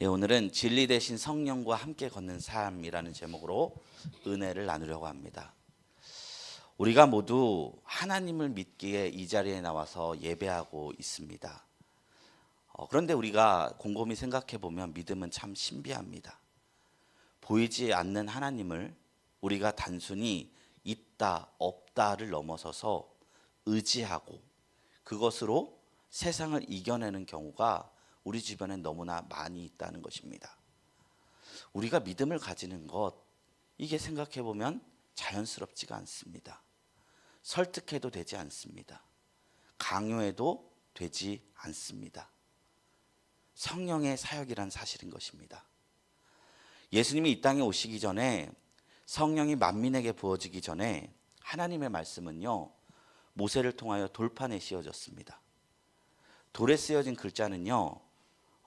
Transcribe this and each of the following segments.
오늘은 진리 대신 성령과 함께 걷는 삶이라는 제목으로 은혜를 나누려고 합니다. 우리가 모두 하나님을 믿기에 이 자리에 나와서 예배하고 있습니다. 그런데 우리가 곰곰이 생각해 보면 믿음은 참 신비합니다. 보이지 않는 하나님을 우리가 단순히 있다, 없다를 넘어서서 의지하고 그것으로 세상을 이겨내는 경우가 우리 주변에 너무나 많이 있다는 것입니다. 우리가 믿음을 가지는 것, 이게 생각해 보면 자연스럽지가 않습니다. 설득해도 되지 않습니다. 강요해도 되지 않습니다. 성령의 사역이란 사실인 것입니다. 예수님이 이 땅에 오시기 전에, 성령이 만민에게 부어지기 전에 하나님의 말씀은요, 모세를 통하여 돌판에 씌워졌습니다. 돌에 쓰여진 글자는요,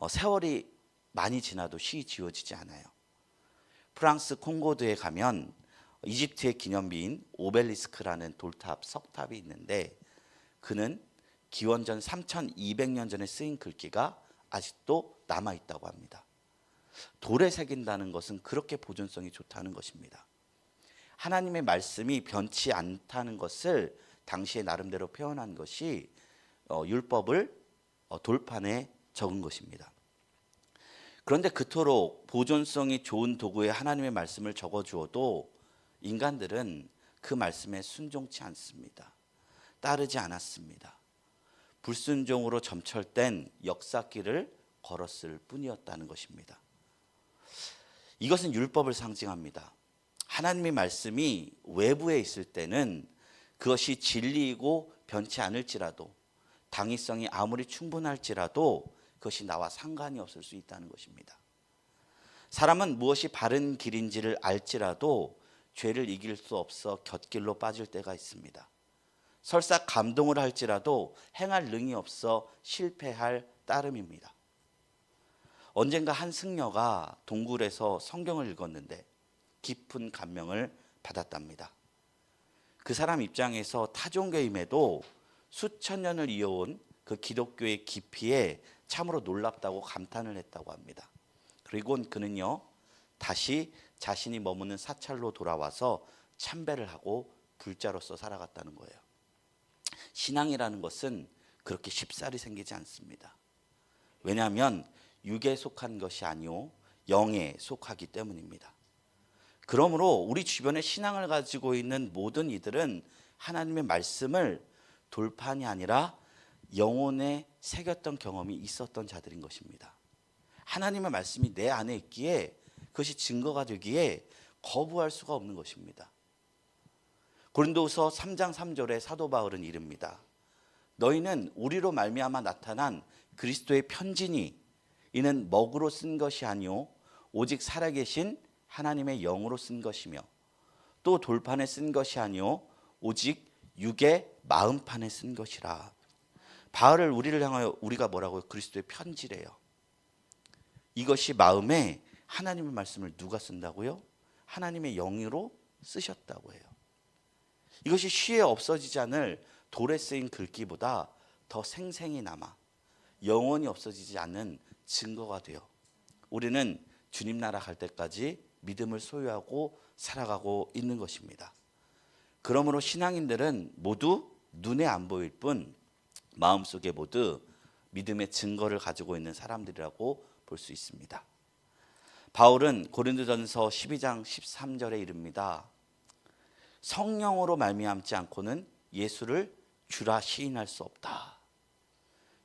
세월이 많이 지나도 쉬이 지워지지 않아요. 프랑스 콩고드에 가면 이집트의 기념비인 오벨리스크라는 돌탑, 석탑이 있는데 그는 기원전 3200년 전에 쓰인 글귀가 아직도 남아있다고 합니다. 돌에 새긴다는 것은 그렇게 보존성이 좋다는 것입니다. 하나님의 말씀이 변치 않다는 것을 당시에 나름대로 표현한 것이 율법을 돌판에 적은 것입니다. 그런데 그토록 보존성이 좋은 도구에 하나님의 말씀을 적어주어도 인간들은 그 말씀에 순종치 않습니다. 따르지 않았습니다. 불순종으로 점철된 역사길을 걸었을 뿐이었다는 것입니다. 이것은 율법을 상징합니다. 하나님의 말씀이 외부에 있을 때는 그것이 진리이고 변치 않을지라도, 당위성이 아무리 충분할지라도 그것이 나와 상관이 없을 수 있다는 것입니다. 사람은 무엇이 바른 길인지를 알지라도 죄를 이길 수 없어 곁길로 빠질 때가 있습니다. 설사 감동을 할지라도 행할 능이 없어 실패할 따름입니다. 언젠가 한 승려가 동굴에서 성경을 읽었는데 깊은 감명을 받았답니다. 그 사람 입장에서 타종교임에도 수천 년을 이어온 그 기독교의 깊이에 참으로 놀랍다고 감탄을 했다고 합니다. 그리고 그는요, 다시 자신이 머무는 사찰로 돌아와서 참배를 하고 불자로서 살아갔다는 거예요. 신앙이라는 것은 그렇게 쉽사리 생기지 않습니다. 왜냐하면 육에 속한 것이 아니오 영에 속하기 때문입니다. 그러므로 우리 주변에 신앙을 가지고 있는 모든 이들은 하나님의 말씀을 돌판이 아니라 영혼에 새겼던 경험이 있었던 자들인 것입니다. 하나님의 말씀이 내 안에 있기에 그것이 증거가 되기에 거부할 수가 없는 것입니다. 고린도후서 3장 3절에 사도 바울은 이릅니다. 너희는 우리로 말미암아 나타난 그리스도의 편지니 이는 먹으로 쓴 것이 아니오 오직 살아계신 하나님의 영으로 쓴 것이며 또 돌판에 쓴 것이 아니오 오직 육의 마음판에 쓴 것이라. 바울을 우리를 향하여 우리가 뭐라고요? 그리스도의 편지래요. 이것이 마음에 하나님의 말씀을 누가 쓴다고요? 하나님의 영으로 쓰셨다고 해요. 이것이 쉬에 없어지지 않을 돌에 쓰인 글귀보다 더 생생히 남아 영원히 없어지지 않는 증거가 돼요. 우리는 주님 나라 갈 때까지 믿음을 소유하고 살아가고 있는 것입니다. 그러므로 신앙인들은 모두 눈에 안 보일 뿐 마음속에 모두 믿음의 증거를 가지고 있는 사람들이라고 볼 수 있습니다. 바울은 고린도전서 12장 13절에 이릅니다. 성령으로 말미암지 않고는 예수를 주라 시인할 수 없다.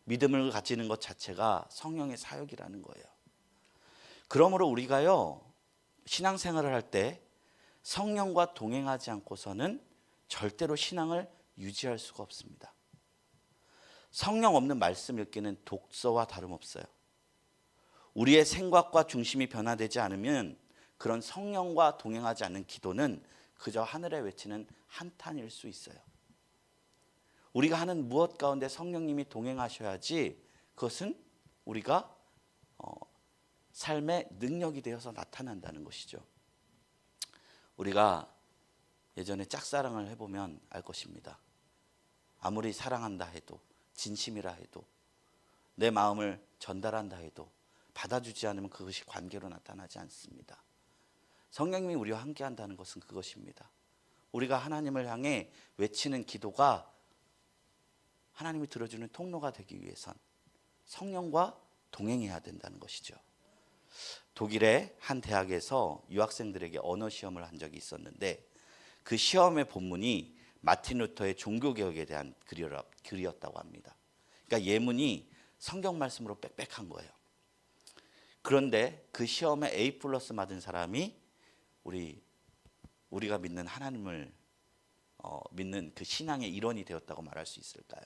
믿음을 가지는 것 자체가 성령의 사역이라는 거예요. 그러므로 우리가요, 신앙생활을 할 때 성령과 동행하지 않고서는 절대로 신앙을 유지할 수가 없습니다. 성령 없는 말씀 읽기는 독서와 다름없어요. 우리의 생각과 중심이 변화되지 않으면 그런 성령과 동행하지 않는 기도는 그저 하늘에 외치는 한탄일 수 있어요. 우리가 하는 무엇 가운데 성령님이 동행하셔야지 그것은 우리가 삶의 능력이 되어서 나타난다는 것이죠. 우리가 예전에 짝사랑을 해보면 알 것입니다. 아무리 사랑한다 해도, 진심이라 해도, 내 마음을 전달한다 해도 받아주지 않으면 그것이 관계로 나타나지 않습니다. 성령님이 우리와 함께 한다는 것은 그것입니다. 우리가 하나님을 향해 외치는 기도가 하나님이 들어주는 통로가 되기 위해선 성령과 동행해야 된다는 것이죠. 독일의 한 대학에서 유학생들에게 언어 시험을 한 적이 있었는데 그 시험의 본문이 마틴 루터의 종교개혁에 대한 글이었다고 합니다. 그러니까 예문이 성경 말씀으로 빽빽한 거예요. 그런데 그 시험에 A+ 맞은 사람이 우리가 믿는 하나님을 믿는 그 신앙의 일원이 되었다고 말할 수 있을까요?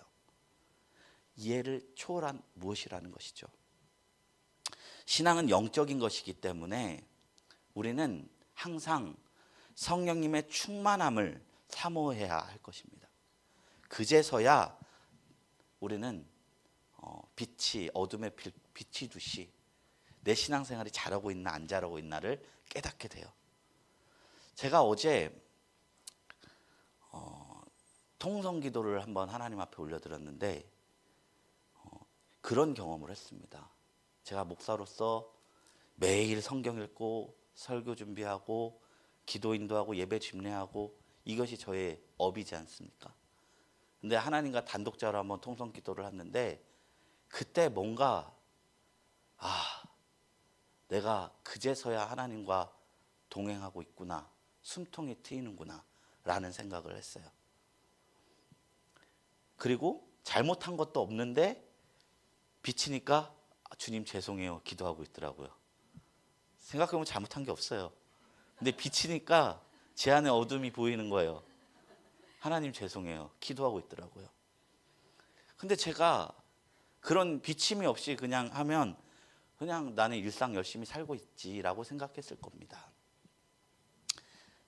이해를 초월한 무엇이라는 것이죠. 신앙은 영적인 것이기 때문에 우리는 항상 성령님의 충만함을 사모해야 할 것입니다. 그제서야 우리는 빛이 어둠에 비치듯이 내 신앙생활이 잘하고 있나 안 잘하고 있나를 깨닫게 돼요. 제가 어제 통성기도를 한번 하나님 앞에 올려드렸는데 그런 경험을 했습니다. 제가 목사로서 매일 성경 읽고 설교 준비하고 기도 인도하고 예배 집례하고 이것이 저의 업이지 않습니까? 근데 하나님과 단독자로 한번 통성기도를 했는데 그때 뭔가 내가 그제서야 하나님과 동행하고 있구나, 숨통이 트이는구나 라는 생각을 했어요. 그리고 잘못한 것도 없는데 비치니까 주님 죄송해요 기도하고 있더라고요. 생각해보면 잘못한 게 없어요. 근데 비치니까 제 안에 어둠이 보이는 거예요. 하나님 죄송해요 기도하고 있더라고요. 근데 제가 그런 비침이 없이 그냥 하면 그냥 나는 일상 열심히 살고 있지라고 생각했을 겁니다.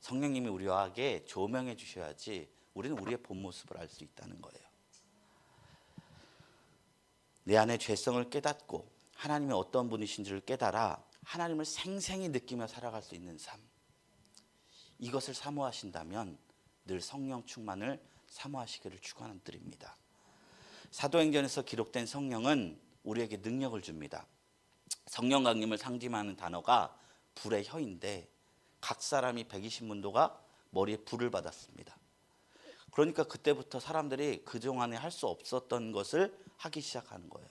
성령님이 우리에게 조명해 주셔야지 우리는 우리의 본 모습을 알 수 있다는 거예요. 내 안의 죄성을 깨닫고 하나님이 어떤 분이신지를 깨달아 하나님을 생생히 느끼며 살아갈 수 있는 삶, 이것을 사모하신다면 늘 성령 충만을 사모하시기를 축원드립니다. 사도행전에서 기록된 성령은 우리에게 능력을 줍니다. 성령 강림을 상징하는 단어가 불의 혀인데 각 사람이 120문도가 머리에 불을 받았습니다. 그러니까 그때부터 사람들이 그동안에 할 수 없었던 것을 하기 시작하는 거예요.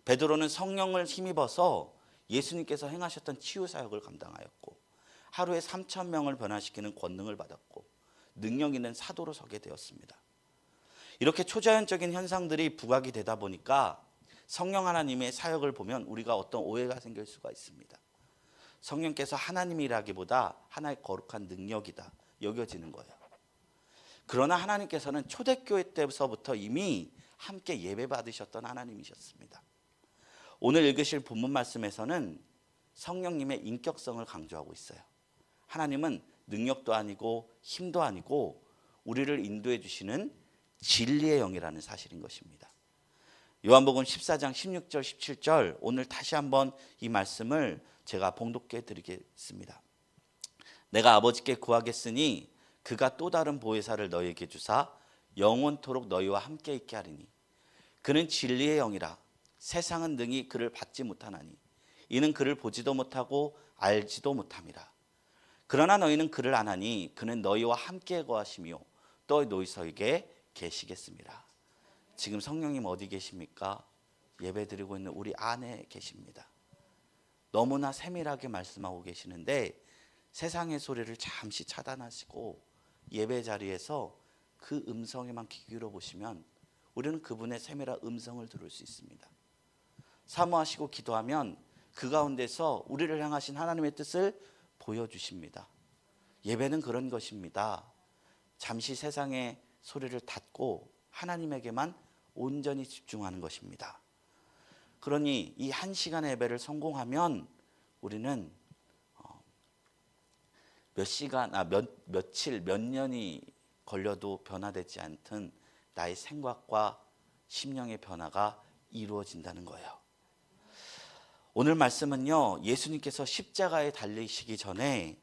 베드로는 성령을 힘입어서 예수님께서 행하셨던 치유 사역을 감당하였고 하루에 3,000명을 변화시키는 권능을 받았고 능력 있는 사도로 서게 되었습니다. 이렇게 초자연적인 현상들이 부각이 되다 보니까 성령 하나님의 사역을 보면 우리가 어떤 오해가 생길 수가 있습니다. 성령께서 하나님이라기보다 하나의 거룩한 능력이다 여겨지는 거예요. 그러나 하나님께서는 초대교회 때부터 이미 함께 예배 받으셨던 하나님이셨습니다. 오늘 읽으실 본문 말씀에서는 성령님의 인격성을 강조하고 있어요. 하나님은 능력도 아니고 힘도 아니고 우리를 인도해 주시는 진리의 영이라는 사실인 것입니다. 요한복음 14장 16절 17절 오늘 다시 한번 이 말씀을 제가 봉독해 드리겠습니다. 내가 아버지께 구하겠으니 그가 또 다른 보혜사를 너희에게 주사 영원토록 너희와 함께 있게 하리니 그는 진리의 영이라 세상은 능히 그를 받지 못하나니 이는 그를 보지도 못하고 알지도 못함이라. 그러나 너희는 그를 아나니 그는 너희와 함께 거하시며 또 너희에게 계시겠습니다. 지금 성령님 어디 계십니까? 예배드리고 있는 우리 안에 계십니다. 너무나 세밀하게 말씀하고 계시는데 세상의 소리를 잠시 차단하시고 예배 자리에서 그 음성에만 귀 기울여 보시면 우리는 그분의 세밀한 음성을 들을 수 있습니다. 사모하시고 기도하면 그 가운데서 우리를 향하신 하나님의 뜻을 보여주십니다. 예배는 그런 것입니다. 잠시 세상의 소리를 닫고 하나님에게만 온전히 집중하는 것입니다. 그러니 이 한 시간의 예배를 성공하면 우리는 몇 시간, 며칠, 몇 년이 걸려도 변화되지 않던 나의 생각과 심령의 변화가 이루어진다는 거예요. 오늘 말씀은요, 예수님께서 십자가에 달리시기 전에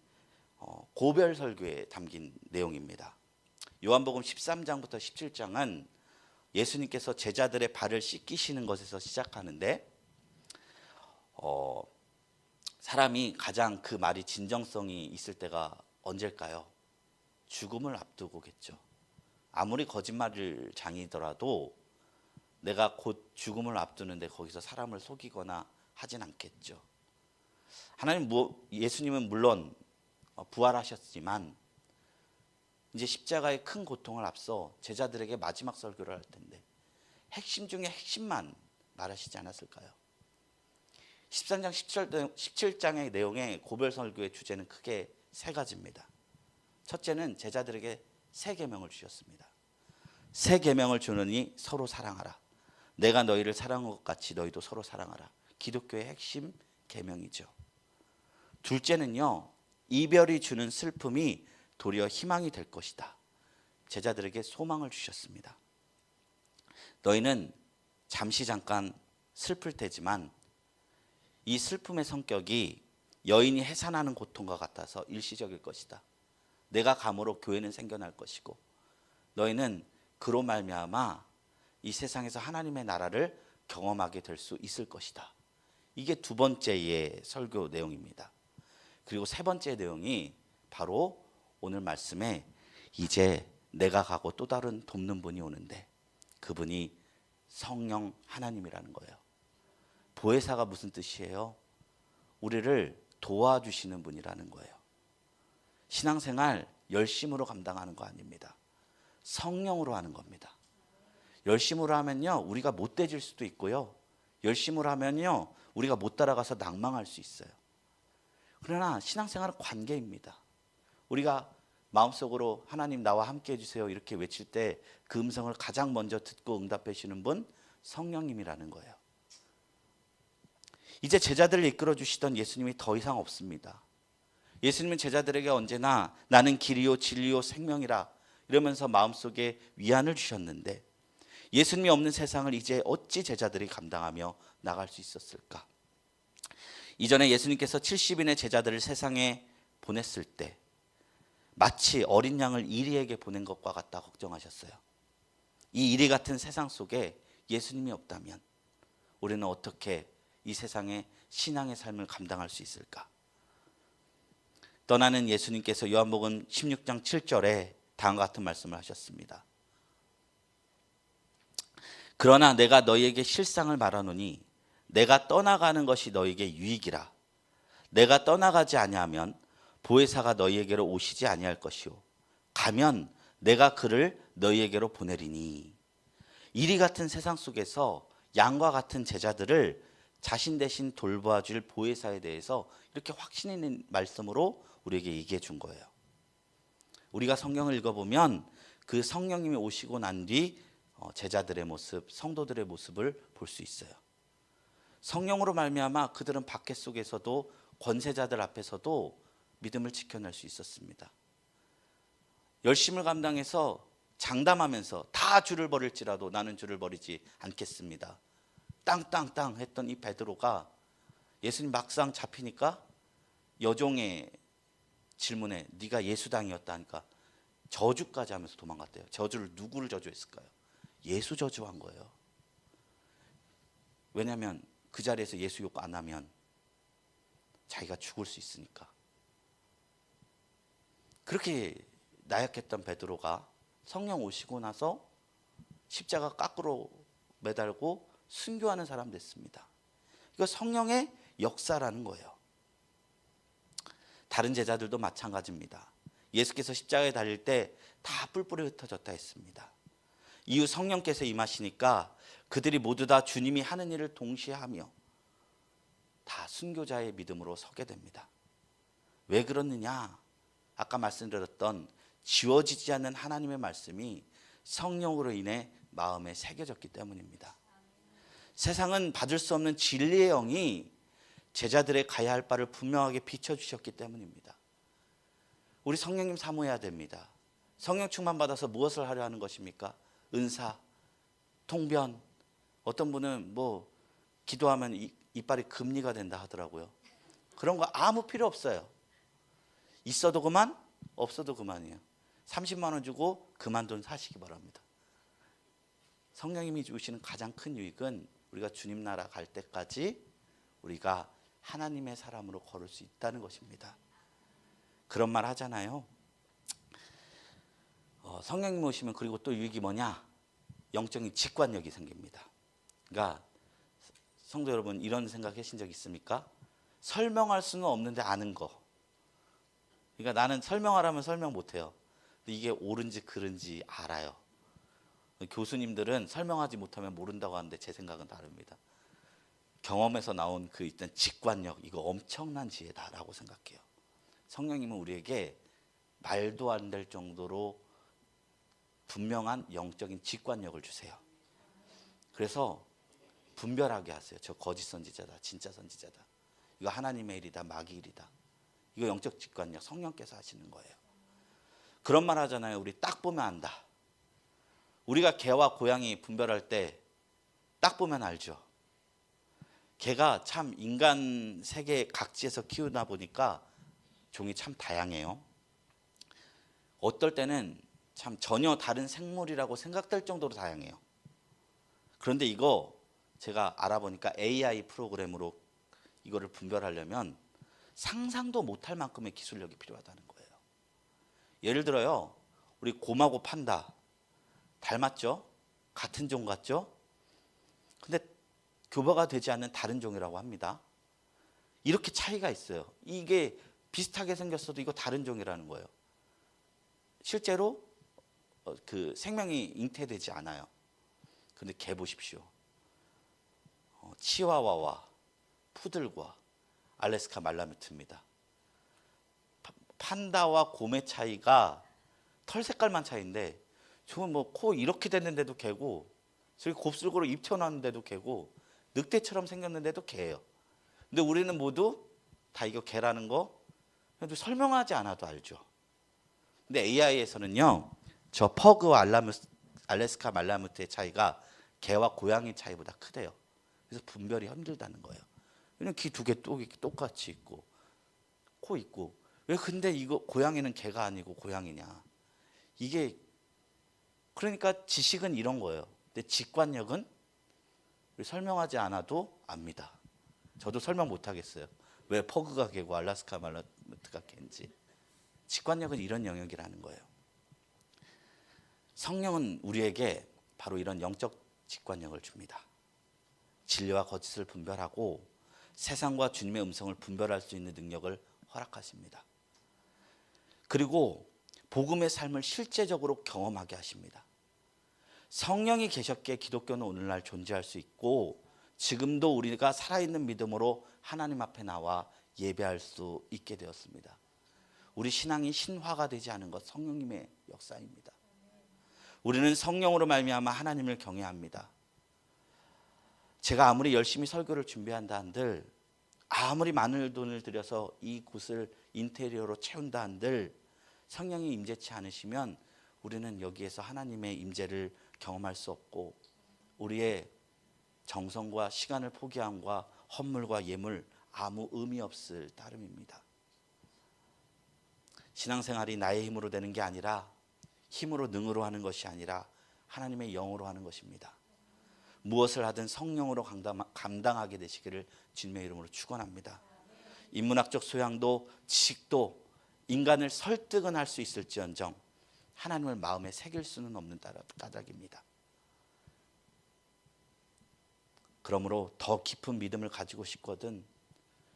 고별 설교에 담긴 내용입니다. 요한복음 13장부터 17장은 예수님께서 제자들의 발을 씻기시는 것에서 시작하는데 어, 사람이 가장 그 말이 진정성이 있을 때가 언제일까요? 죽음을 앞두고겠죠. 아무리 거짓말을 장이더라도 내가 곧 죽음을 앞두는데 거기서 사람을 속이거나 하진 않겠죠. 예수님은 물론 부활하셨지만 이제 십자가의 큰 고통을 앞서 제자들에게 마지막 설교를 할 텐데 핵심 중에 핵심만 말하시지 않았을까요? 13장 17장의 내용의 고별 설교의 주제는 크게 세 가지입니다. 첫째는 제자들에게 세 계명을 주셨습니다. 세 계명을 주느니 서로 사랑하라. 내가 너희를 사랑한 것 같이 너희도 서로 사랑하라. 기독교의 핵심 계명이죠. 둘째는요, 이별이 주는 슬픔이 도리어 희망이 될 것이다. 제자들에게 소망을 주셨습니다. 너희는 잠시 잠깐 슬플 테지만 이 슬픔의 성격이 여인이 해산하는 고통과 같아서 일시적일 것이다. 내가 감으로 교회는 생겨날 것이고 너희는 그로 말미암아 이 세상에서 하나님의 나라를 경험하게 될 수 있을 것이다. 이게 두 번째의 설교 내용입니다. 그리고 세 번째 내용이 바로 오늘 말씀에 이제 내가 가고 또 다른 돕는 분이 오는데 그분이 성령 하나님이라는 거예요. 보혜사가 무슨 뜻이에요? 우리를 도와주시는 분이라는 거예요. 신앙생활 열심으로 감당하는 거 아닙니다. 성령으로 하는 겁니다. 열심으로 하면요, 우리가 못돼질 수도 있고요. 열심으로 하면요, 우리가 못 따라가서 낭망할 수 있어요. 그러나 신앙생활은 관계입니다. 우리가 마음속으로 하나님 나와 함께 해주세요 이렇게 외칠 때 그 음성을 가장 먼저 듣고 응답해 주시는 분 성령님이라는 거예요. 이제 제자들을 이끌어 주시던 예수님이 더 이상 없습니다. 예수님은 제자들에게 언제나 나는 길이요 진리요 생명이라 이러면서 마음속에 위안을 주셨는데 예수님이 없는 세상을 이제 어찌 제자들이 감당하며 나갈 수 있었을까? 이전에 예수님께서 70인의 제자들을 세상에 보냈을 때 마치 어린 양을 이리에게 보낸 것과 같다 걱정하셨어요. 이 이리 같은 세상 속에 예수님이 없다면 우리는 어떻게 이 세상의 신앙의 삶을 감당할 수 있을까? 떠나는 예수님께서 요한복음 16장 7절에 다음과 같은 말씀을 하셨습니다. 그러나 내가 너희에게 실상을 말하노니 내가 떠나가는 것이 너희에게 유익이라. 내가 떠나가지 아니하면 보혜사가 너희에게로 오시지 아니할 것이요 가면 내가 그를 너희에게로 보내리니. 이리 같은 세상 속에서 양과 같은 제자들을 자신 대신 돌봐줄 보혜사에 대해서 이렇게 확신 있는 말씀으로 우리에게 얘기해 준 거예요. 우리가 성경을 읽어보면 그 성령님이 오시고 난 뒤 제자들의 모습, 성도들의 모습을 볼 수 있어요. 성령으로 말미암아 그들은 박해 속에서도 권세자들 앞에서도 믿음을 지켜낼 수 있었습니다. 열심을 감당해서 장담하면서 다 주를 버릴지라도 나는 주를 버리지 않겠습니다. 땅땅땅 했던 이 베드로가 예수님 막상 잡히니까 여종의 질문에 네가 예수당이었다 하니까 저주까지 하면서 도망갔대요. 저주를 누구를 저주했을까요? 예수 저주한 거예요. 왜냐하면 그 자리에서 예수 욕 안 하면 자기가 죽을 수 있으니까. 그렇게 나약했던 베드로가 성령 오시고 나서 십자가 깎으로 매달고 순교하는 사람 됐습니다. 이거 성령의 역사라는 거예요. 다른 제자들도 마찬가지입니다. 예수께서 십자가에 달릴 때 다 뿔뿔이 흩어졌다 했습니다. 이후 성령께서 임하시니까 그들이 모두 다 주님이 하는 일을 동시에 하며 다 순교자의 믿음으로 서게 됩니다. 왜 그렇느냐? 아까 말씀드렸던 지워지지 않는 하나님의 말씀이 성령으로 인해 마음에 새겨졌기 때문입니다. 세상은 받을 수 없는 진리의 영이 제자들의 가야 할 바를 분명하게 비춰주셨기 때문입니다. 우리 성령님 사모해야 됩니다. 성령 충만 받아서 무엇을 하려 하는 것입니까? 은사, 통변. 어떤 분은 뭐 기도하면 이빨이 금리가 된다 하더라고요. 그런 거 아무 필요 없어요. 있어도 그만, 없어도 그만이에요. 30만 원 주고 그만둔 사시기 바랍니다. 성령님이 주시는 가장 큰 유익은 우리가 주님 나라 갈 때까지 우리가 하나님의 사람으로 걸을 수 있다는 것입니다. 그런 말 하잖아요. 성령님 오시면 그리고 또 유익이 뭐냐? 영적인 직관력이 생깁니다. 그러니까 성도 여러분, 이런 생각 하신 적 있습니까? 설명할 수는 없는데 아는 거. 그러니까 나는 설명하라면 설명 못해요. 근데 이게 옳은지 그른지 알아요. 교수님들은 설명하지 못하면 모른다고 하는데 제 생각은 다릅니다. 경험에서 나온 그 일단 직관력, 이거 엄청난 지혜다라고 생각해요. 성령님은 우리에게 말도 안 될 정도로 분명한 영적인 직관력을 주세요. 그래서 분별하게 하세요. 저 거짓 선지자다, 진짜 선지자다. 이거 하나님의 일이다, 마귀 일이다. 이거 영적 직관력, 성령께서 하시는 거예요. 그런 말 하잖아요. 우리 딱 보면 안다. 우리가 개와 고양이 분별할 때 딱 보면 알죠. 개가 참 인간 세계 각지에서 키우다 보니까 종이 참 다양해요. 어떨 때는 참 전혀 다른 생물이라고 생각될 정도로 다양해요. 그런데 이거 제가 알아보니까 AI 프로그램으로 이거를 분별하려면 상상도 못할 만큼의 기술력이 필요하다는 거예요. 예를 들어요, 우리 곰하고 판다 닮았죠? 같은 종 같죠? 근데 교배가 되지 않는 다른 종이라고 합니다. 이렇게 차이가 있어요. 이게 비슷하게 생겼어도 이거 다른 종이라는 거예요. 실제로 그 생명이 잉태되지 않아요. 근데 개 보십시오. 치와와와 푸들과 알래스카 말라뮤트입니다. 판다와 곰의 차이가 털 색깔만 차이인데, 저건 뭐 코 이렇게 됐는데도 개고, 저기 곱슬고로 입 튀어나왔는데도 개고, 늑대처럼 생겼는데도 개예요. 근데 우리는 모두 다 이거 개라는 거 그래도 설명하지 않아도 알죠. 근데 AI에서는요, 저 퍼그와 알래스카 말라뮤트의 차이가 개와 고양이 차이보다 크대요. 그래서 분별이 힘들다는 거예요. 왜냐면 귀 두 개 똑같이 있고 코 있고, 왜 근데 이거 고양이는 개가 아니고 고양이냐? 이게 그러니까 지식은 이런 거예요. 근데 직관력은 설명하지 않아도 압니다. 저도 설명 못 하겠어요. 왜 퍼그가 개고 알래스카 말라뮤트가 개인지. 직관력은 이런 영역이라는 거예요. 성령은 우리에게 바로 이런 영적 직관력을 줍니다. 진리와 거짓을 분별하고 세상과 주님의 음성을 분별할 수 있는 능력을 허락하십니다. 그리고 복음의 삶을 실제적으로 경험하게 하십니다. 성령이 계셨기에 기독교는 오늘날 존재할 수 있고, 지금도 우리가 살아있는 믿음으로 하나님 앞에 나와 예배할 수 있게 되었습니다. 우리 신앙이 신화가 되지 않은 것 성령님의 역사입니다. 우리는 성령으로 말미암아 하나님을 경외합니다. 제가 아무리 열심히 설교를 준비한다 한들, 아무리 많은 돈을 들여서 이 곳을 인테리어로 채운다 한들, 성령이 임재치 않으시면 우리는 여기에서 하나님의 임재를 경험할 수 없고, 우리의 정성과 시간을 포기함과 헌물과 예물 아무 의미 없을 따름입니다. 신앙생활이 나의 힘으로 되는 게 아니라, 힘으로 능으로 하는 것이 아니라 하나님의 영으로 하는 것입니다. 무엇을 하든 성령으로 감당하게 되시기를 주님의 이름으로 축원합니다. 인문학적 소양도 지식도 인간을 설득은 할 수 있을지언정 하나님을 마음에 새길 수는 없는 까닭입니다. 그러므로 더 깊은 믿음을 가지고 싶거든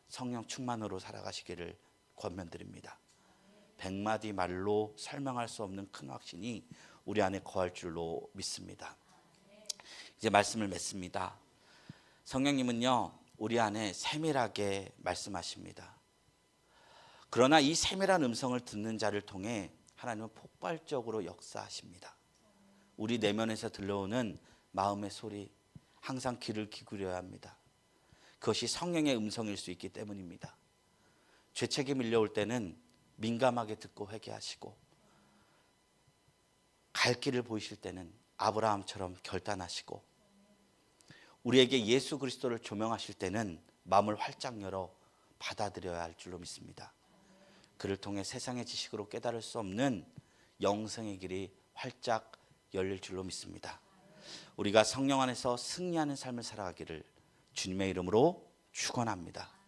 성령 충만으로 살아가시기를 권면드립니다. 100마디 말로 설명할 수 없는 큰 확신이 우리 안에 거할 줄로 믿습니다. 이제 말씀을 맺습니다. 성령님은요, 우리 안에 세밀하게 말씀하십니다. 그러나 이 세밀한 음성을 듣는 자를 통해 하나님은 폭발적으로 역사하십니다. 우리 내면에서 들려오는 마음의 소리, 항상 귀를 기울여야 합니다. 그것이 성령의 음성일 수 있기 때문입니다. 죄책이 밀려올 때는 민감하게 듣고 회개하시고, 갈 길을 보이실 때는 아브라함처럼 결단하시고, 우리에게 예수 그리스도를 조명하실 때는 마음을 활짝 열어 받아들여야 할 줄로 믿습니다. 그를 통해 세상의 지식으로 깨달을 수 없는 영생의 길이 활짝 열릴 줄로 믿습니다. 우리가 성령 안에서 승리하는 삶을 살아가기를 주님의 이름으로 축원합니다.